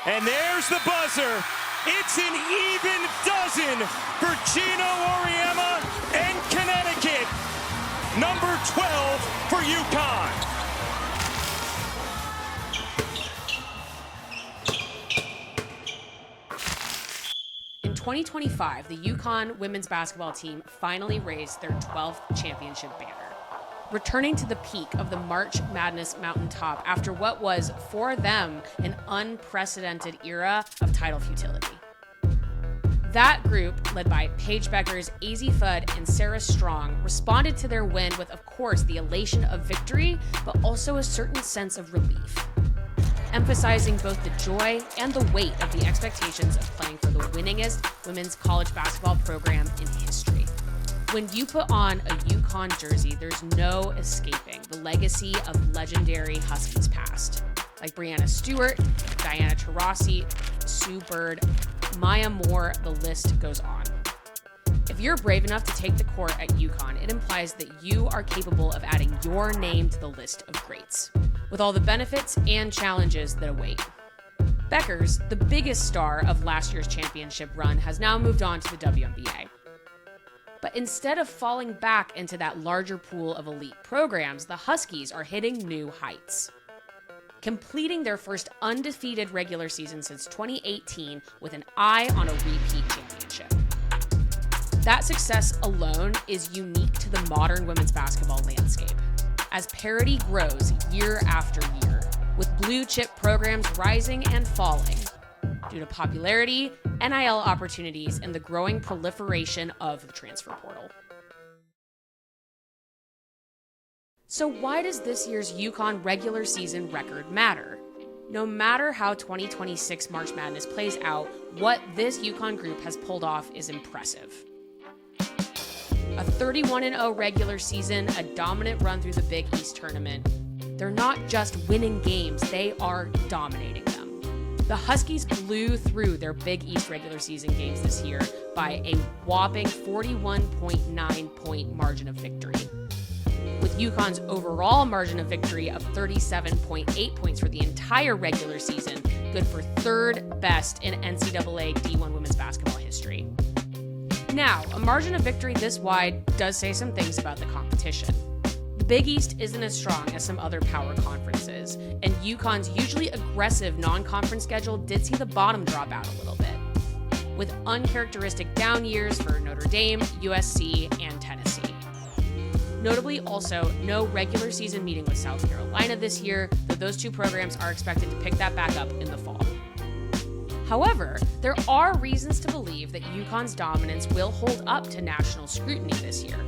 And there's the buzzer. It's an even dozen for Geno and Connecticut. Number 12 for UConn. In 2025, the UConn women's basketball team finally raised their 12th championship banner, returning to the peak of the March Madness mountaintop after what was, for them, an unprecedented era of title futility. That group, led by Paige Bueckers, Azzi Fudd, and Sarah Strong, responded to their win with, of course, the elation of victory, but also a certain sense of relief, emphasizing both the joy and the weight of the expectations of playing for the winningest women's college basketball program in history. When you put on a UConn jersey, there's no escaping the legacy of legendary Huskies past, like Breanna Stewart, Diana Taurasi, Sue Bird, Maya Moore, the list goes on. If you're brave enough to take the court at UConn, it implies that you are capable of adding your name to the list of greats, with all the benefits and challenges that await. Bueckers, the biggest star of last year's championship run, has now moved on to the WNBA. But instead of falling back into that larger pool of elite programs, the Huskies are hitting new heights, completing their first undefeated regular season since 2018 with an eye on a repeat championship. That success alone is unique to the modern women's basketball landscape, as parity grows year after year, with blue chip programs rising and falling due to popularity, NIL opportunities, and the growing proliferation of the transfer portal. So why does this year's UConn regular season record matter? No matter how 2026 March Madness plays out, what this UConn group has pulled off is impressive. A 31-0 regular season, a dominant run through the Big East tournament. They're not just winning games, they are dominating them. The Huskies blew through their Big East regular season games this year by a whopping 41.9 point margin of victory, with UConn's overall margin of victory of 37.8 points for the entire regular season, good for third best in NCAA D1 women's basketball history. Now, a margin of victory this wide does say some things about the competition. The Big East isn't as strong as some other power conferences, and UConn's usually aggressive non-conference schedule did see the bottom drop out a little bit, with uncharacteristic down years for Notre Dame, USC, and Tennessee. Notably also, no regular season meeting with South Carolina this year, though those two programs are expected to pick that back up in the fall. However, there are reasons to believe that UConn's dominance will hold up to national scrutiny this year,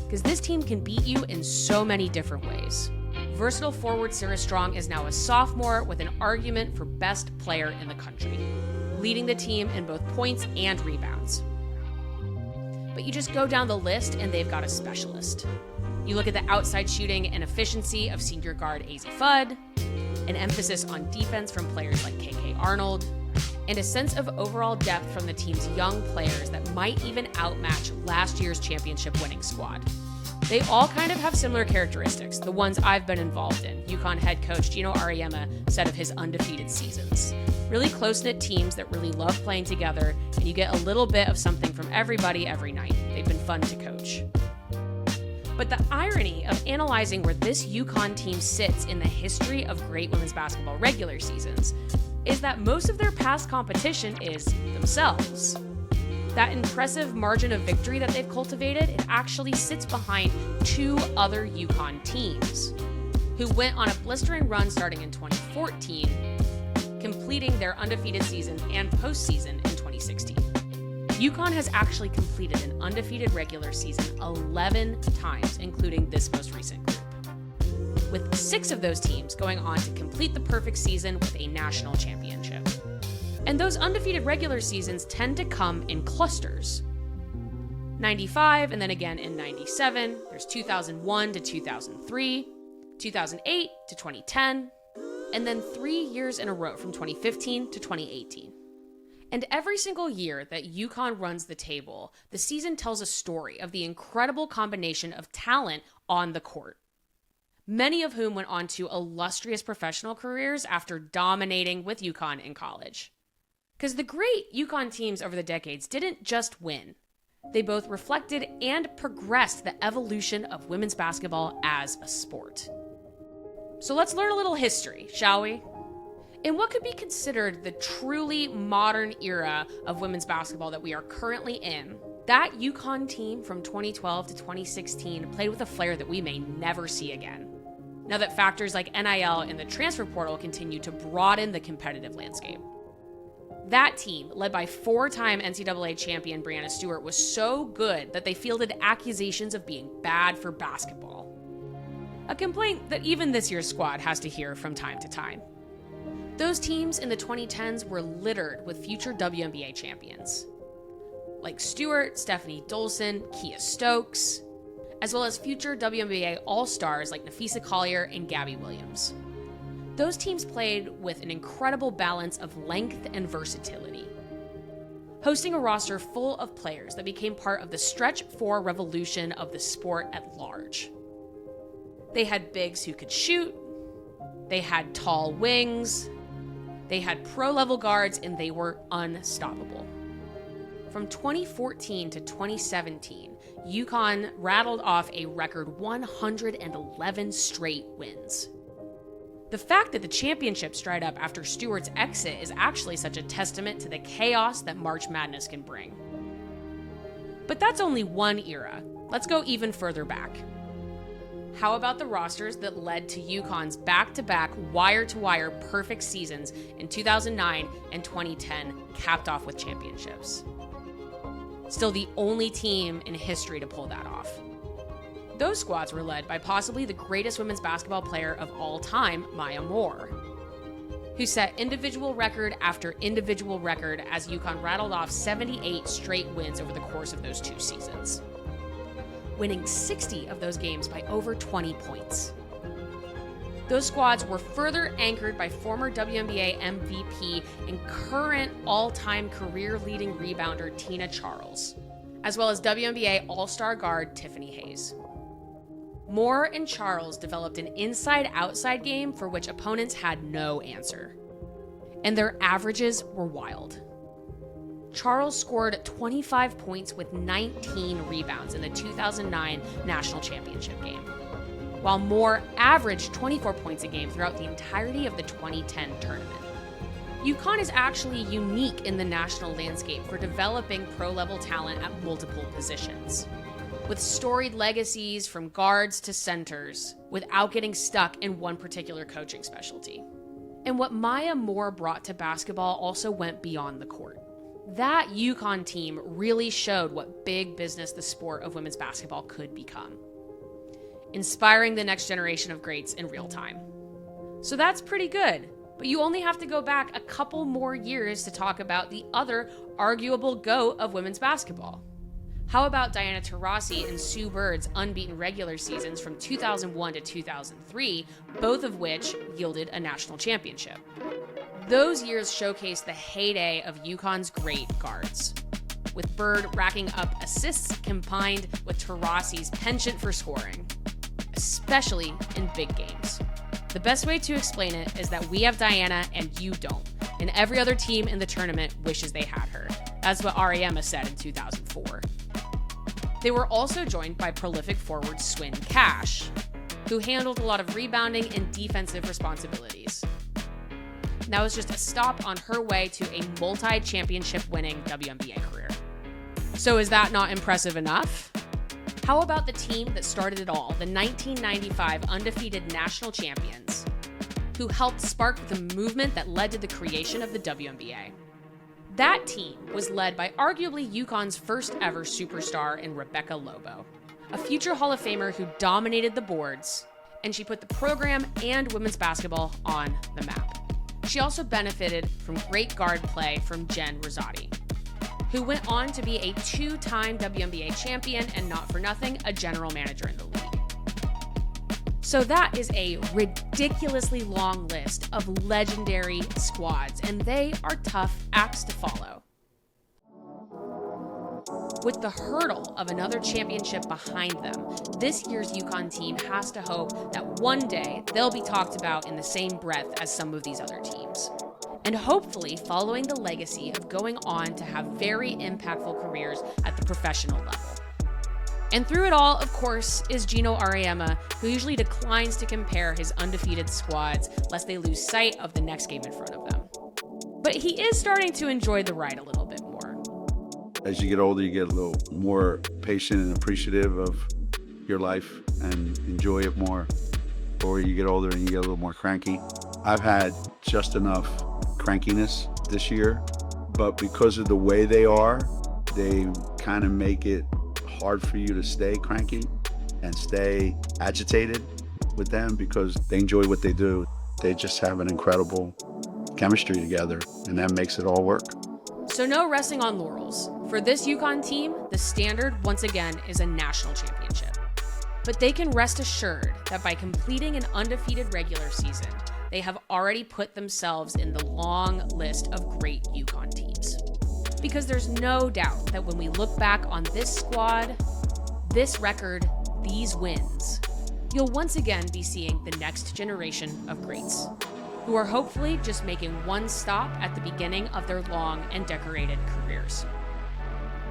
because this team can beat you in so many different ways. Versatile forward Sarah Strong is now a sophomore with an argument for best player in the country, leading the team in both points and rebounds. But you just go down the list and they've got a specialist. You look at the outside shooting and efficiency of senior guard Azzi Fudd, an emphasis on defense from players like KK Arnold, and a sense of overall depth from the team's young players that might even outmatch last year's championship winning squad. They all kind of have similar characteristics, the ones I've been involved in, UConn head coach Geno said of his undefeated seasons. Really close-knit teams that really love playing together, and you get a little bit of something from everybody every night. They've been fun to coach. But the irony of analyzing where this UConn team sits in the history of great women's basketball regular seasons is that most of their past competition is themselves. That impressive margin of victory that they've cultivated, it actually sits behind two other UConn teams who went on a blistering run starting in 2014, completing their undefeated season and postseason in 2016. UConn has actually completed an undefeated regular season 11 times, including this most recent group, with 6 of those teams going on to complete the perfect season with a national championship. And those undefeated regular seasons tend to come in clusters. 95, and then again in 97, there's 2001 to 2003, 2008 to 2010, and then 3 years in a row from 2015 to 2018. And every single year that UConn runs the table, the season tells a story of the incredible combination of talent on the court. many of whom went on to illustrious professional careers after dominating with UConn in college. Because the great UConn teams over the decades didn't just win. They both reflected and progressed the evolution of women's basketball as a sport. So let's learn a little history, shall we? In what could be considered the truly modern era of women's basketball that we are currently in, that UConn team from 2012 to 2016 played with a flair that we may never see again. Now that factors like NIL and the transfer portal continue to broaden the competitive landscape. That team, led by four-time NCAA champion Breanna Stewart, was so good that they fielded accusations of being bad for basketball. A complaint that even this year's squad has to hear from time to time. Those teams in the 2010s were littered with future WNBA champions, like Stewart, Stephanie Dolson, Kia Stokes, as well as future WNBA All-Stars like Nafisa Collier and Gabby Williams. Those teams played with an incredible balance of length and versatility, hosting a roster full of players that became part of the stretch four revolution of the sport at large. They had bigs who could shoot, they had tall wings, they had pro-level guards, and they were unstoppable. From 2014 to 2017, UConn rattled off a record 111 straight wins. The fact that the championships dried up after Stewart's exit is actually such a testament to the chaos that March Madness can bring. But that's only one era. Let's go even further back. How about the rosters that led to UConn's back-to-back wire-to-wire perfect seasons in 2009 and 2010, capped off with championships? Still the only team in history to pull that off. Those squads were led by possibly the greatest women's basketball player of all time, Maya Moore, who set individual record after individual record as UConn rattled off 78 straight wins over the course of those 2 seasons, winning 60 of those games by over 20 points. Those squads were further anchored by former WNBA MVP and current all-time career-leading rebounder Tina Charles, as well as WNBA All-Star guard Tiffany Hayes. Moore and Charles developed an inside-outside game for which opponents had no answer, and their averages were wild. Charles scored 25 points with 19 rebounds in the 2009 National Championship game, while Moore averaged 24 points a game throughout the entirety of the 2010 tournament. UConn is actually unique in the national landscape for developing pro-level talent at multiple positions, with storied legacies from guards to centers, without getting stuck in one particular coaching specialty. And what Maya Moore brought to basketball also went beyond the court. That UConn team really showed what big business the sport of women's basketball could become, inspiring the next generation of greats in real time. So that's pretty good, but you only have to go back a couple more years to talk about the other arguable GOAT of women's basketball. How about Diana Taurasi and Sue Bird's unbeaten regular seasons from 2001 to 2003, both of which yielded a national championship? Those years showcased the heyday of UConn's great guards, with Bird racking up assists combined with Taurasi's penchant for scoring, especially in big games. The best way to explain it is that we have Diana and you don't, and every other team in the tournament wishes they had her. That's what Ariema said in 2004. They were also joined by prolific forward Swin Cash, who handled a lot of rebounding and defensive responsibilities. That was just a stop on her way to a multi-championship winning WNBA career. So is that not impressive enough? How about the team that started it all, the 1995 undefeated national champions, who helped spark the movement that led to the creation of the WNBA? That team was led by arguably UConn's first ever superstar in Rebecca Lobo, a future Hall of Famer who dominated the boards, and she put the program and women's basketball on the map. She also benefited from great guard play from Jen Rosati, who went on to be a 2-time WNBA champion and, not for nothing, a general manager in the league. So that is a ridiculously long list of legendary squads, and they are tough acts to follow. With the hurdle of another championship behind them, this year's UConn team has to hope that one day they'll be talked about in the same breath as some of these other teams. And hopefully following the legacy of going on to have very impactful careers at the professional level. And through it all, of course, is Geno Auriemma, who usually declines to compare his undefeated squads lest they lose sight of the next game in front of them. But he is starting to enjoy the ride a little bit more. As you get older, you get a little more patient and appreciative of your life and enjoy it more. Or you get older and you get a little more cranky. I've had just enough crankiness this year, but because of the way they are, they kind of make it hard for you to stay cranky and stay agitated with them because they enjoy what they do. They just have an incredible chemistry together, and that makes it all work. So no resting on laurels. For this UConn team, the standard, once again, is a national championship. But they can rest assured that by completing an undefeated regular season, they have already put themselves in the long list of great UConn teams. Because there's no doubt that when we look back on this squad, this record, these wins, you'll once again be seeing the next generation of greats, who are hopefully just making one stop at the beginning of their long and decorated careers.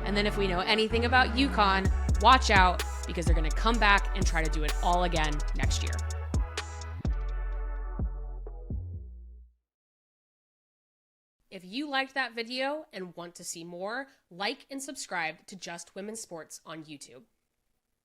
And then if we know anything about UConn, watch out, because they're going to come back and try to do it all again next year. If you liked that video and want to see more, like and subscribe to Just Women's Sports on YouTube.